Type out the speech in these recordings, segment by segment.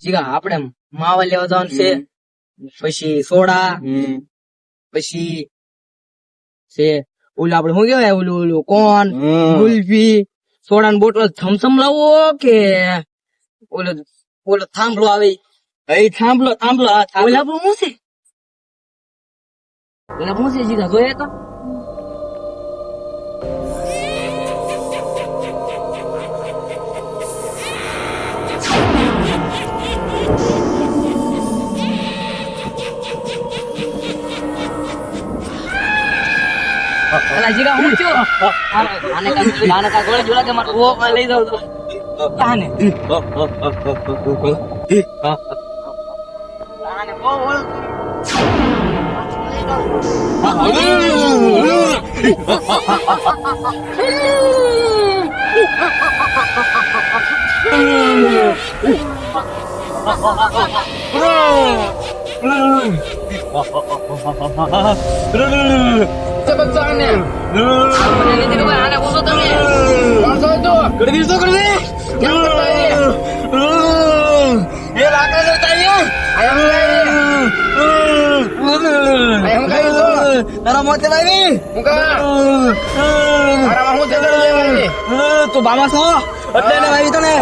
જીગા આપણે માવા લેવા જવાનું છે, પછી સોડા, પછી છે ઓલું આપડે શું કેવાય ઓલું ઓલું કોન, ગુલ્ફી, સોડા ની બોટલ, થમસમ લાવો કે ઓલો ઓલો થાંભલો આવે થાંભલો થાંભલો ઓલા શું છે ઓલા શું છે જીગા જોઈએ તો અલા જીગા હું છું આને કા ગોળે જોલા કે માર ઓ લઈ જાવ તો તાને આને બોલ Sebetulnya, ini juga anak usul tuh nih. Langsung itu, kerja. Yang bertanya, ya lakukan bertanya. Ayam kayu itu, darah mau celah ini. Muka, darah mau celah ini. Tuh bamas loh, betul nih itu nih.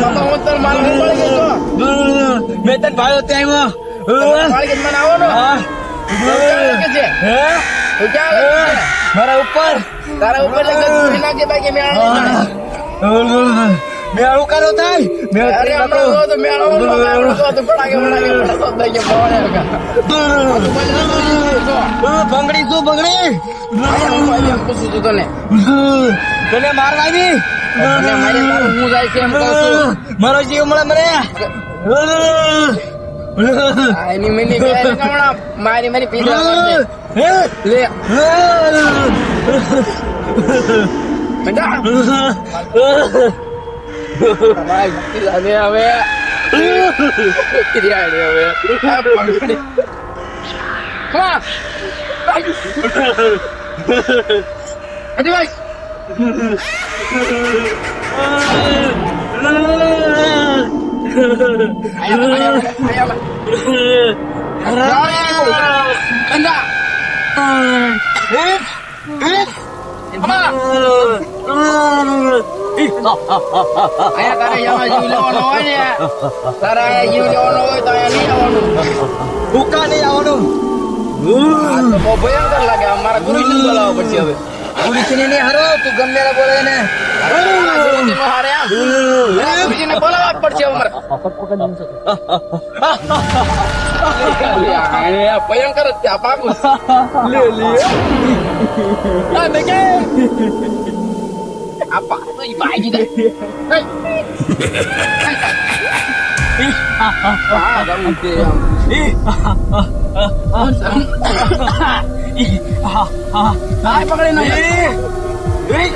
Bapak motor malam balik itu. Meter balik tengok. Balik mana awal? મારા ઉપર તારા ઉપર નાખી બાકી મેળો કરો થાય ભંગડી શું ભંગડી પૂછું છું તને મારવા આવી હું જાય છે મારો જીવ મળે મને ini mini kayak kamu mari pindah le pindah baik ave ave tidak ada ave come aduh guys ayam enggak ayah tara yang Yuli ono ya tara Yuli ono itu yang ini ono bukan nih ono mau bayangkan lagi marah guru itu kalau bersiap guru sini nih harus tuh gembira boleh nih guru sini hari ya guru sini boleh bersiap marah ya apa yang kerja siapa aku ah begini apa itu iba aja deh ada mungkin ay pakain aja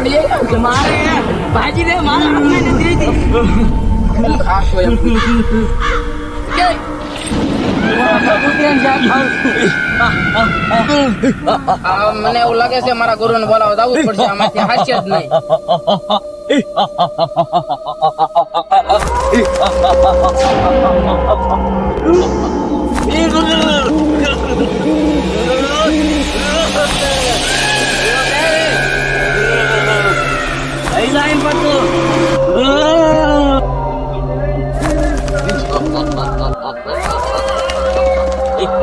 dia kemarin ya baji deh mana apa yang jadi aku yang oke मैंने उल्लाके से हमारा गुरु ने बोला होता उस पर से हमारी हैसियत नहीं lain patu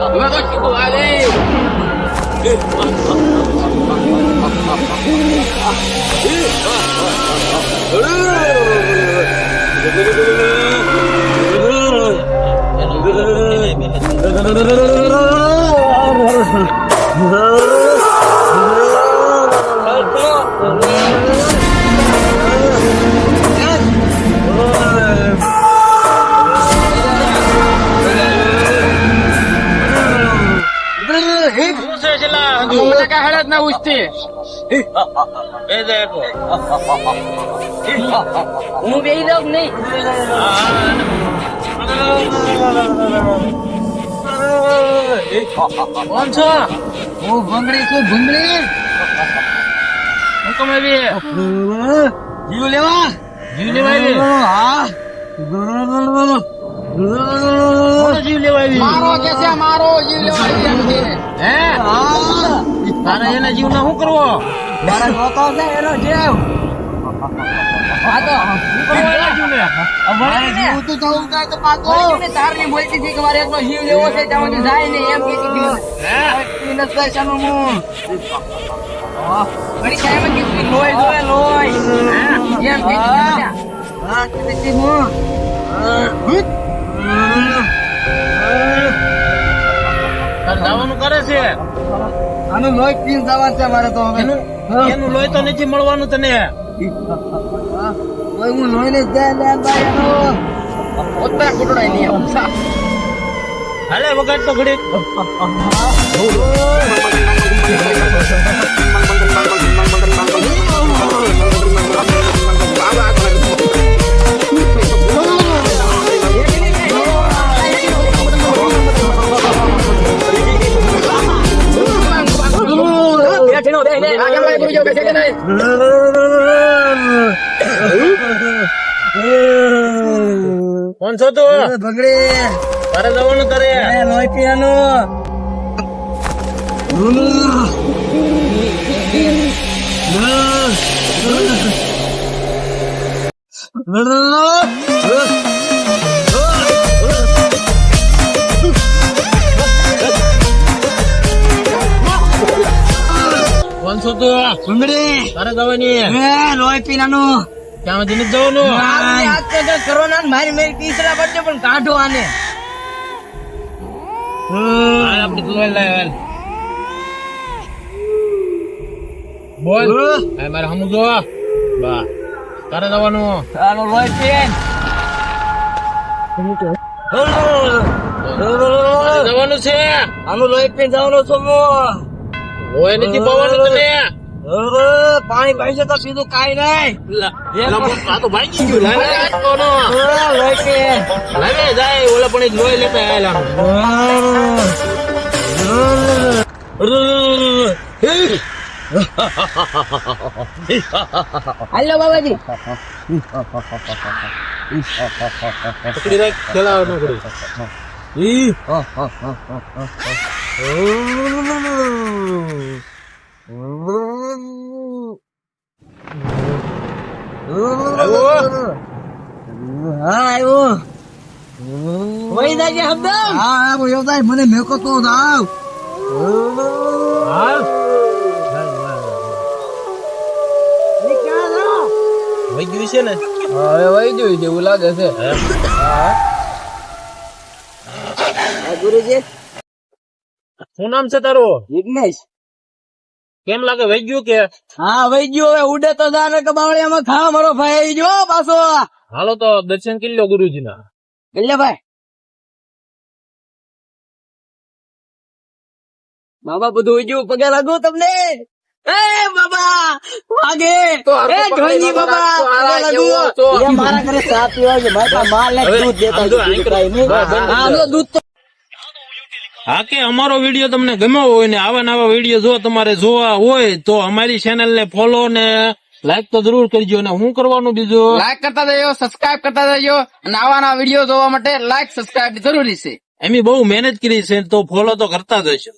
Gua kok cukup ale. का हड़त ना उठते ये देखो હું બે લોગ નહીં કોણ છો હું ભંગડી છું ભંગડી હું તમે બી જીવ લેવા હા કોનો જીવ લેવા આવી? મારો કે છે મારો જીવ લેવા આવી એમ કે. હે તારે એના જીવનો શું કરવો? મારા જોતો છે એનો જીવ. હા તો શું કરવો એના જીવને? મારે જીવ તો જવું થાય તો પાછો તારની બોલતી હતી કે મારે એકનો જીવ લેવો છે ત્યાં સુધી જાય ને એમ કીધી હતી. હે નથી થાય શાનું મું. ઘણી ટાઈમ કીધી લોહી જોવે લોહી. એમ કીધી હતી. હા કીધી હતી મું. તારે જવાનું કરે છે? આનું લોહી પીને જવાનું છે મારે તો હવે. એનું લોહી તો નથી મળવાનું તને. ઓય હું લોહી ને જાય લે ભાઈ એનો. પોતા કુટડાઈ નહીં આવું સા. હાલે વગાડ તો ઘડીક. કોણ છો તું? બગડી તારે જવાનું તારે? લોહી પીવાનું. કોણ છો તું? બગડી તારે જવાની? લોહી પીવાનું. ક્યાં સુધી નથી જવાનું? મારી મેરી તીસરા પડશે પણ કાઢો આને. હાલ આપડી તું હાલ, હાલ. બોલ. હા, મારે હમું જો. બા. તારે જવાનું? આનો લોહી પીન. તારે જવાનું છે? આનું લોહી પીન જવાનું છું હું. હોય નથી પવાનું તને. પાણી પૈસે તો સીધું કાઈ નહીં. આ તો ભાગી ગયું. લાવે આ કોનો? લોહી પીન. લાવે જાય ઓલા પણ લોહી લેતા આયેલા. હાલો બાબાજી. પકડી રાખ, ખેલાવ ન કરી. હા આવ્યો. વહી જાય હમદમ. હા વહી જાય મને મેકો તો જાવ. હાલ. વહી ગયું છે ને? હવે વહી ગયું છે એવું લાગે છે. ગુરુજી શું નામ છે તારું? વિઘ્નેશ. કેમ લાગે વહી ગયું કે? હા વહી ગયો. હવે ઉડે તો જાને કે બાવળિયામાં ખાવા મારો ભાઈ આવી ગયો પાછો. હાલો તો દર્શન કરી લો ગુરુજી ના. ગલ્યાભાઈ બાબા બધું ઉજ્યું પગે લાગુ તમને. એ બાબા વાગે. એ ઢોલજી બાબા પગે લાગુ. એ મારા ઘરે ચા પીવા છે. મારા પાસે માલ ને દૂધ દેતા આનો દૂધ તો હા કે અમારો વિડીયો તમને ગમ્યો હોય ને આવા નવા વિડીયો જો તમારે જોવા હોય તો અમારી ચેનલ ને ફોલો ને લાઈક તો જરૂર કરજો. ને શું કરવાનું બીજું? લાઈક કરતા જજો, સબસ્ક્રાઇબ કરતા જજો અને આવા નવા વિડીયો જોવા માટે લાઈક સબસ્ક્રાઇબ જરૂરી છે. એમ બહુ મહેનત કરી છે તો ફોલો તો કરતા જ હશો.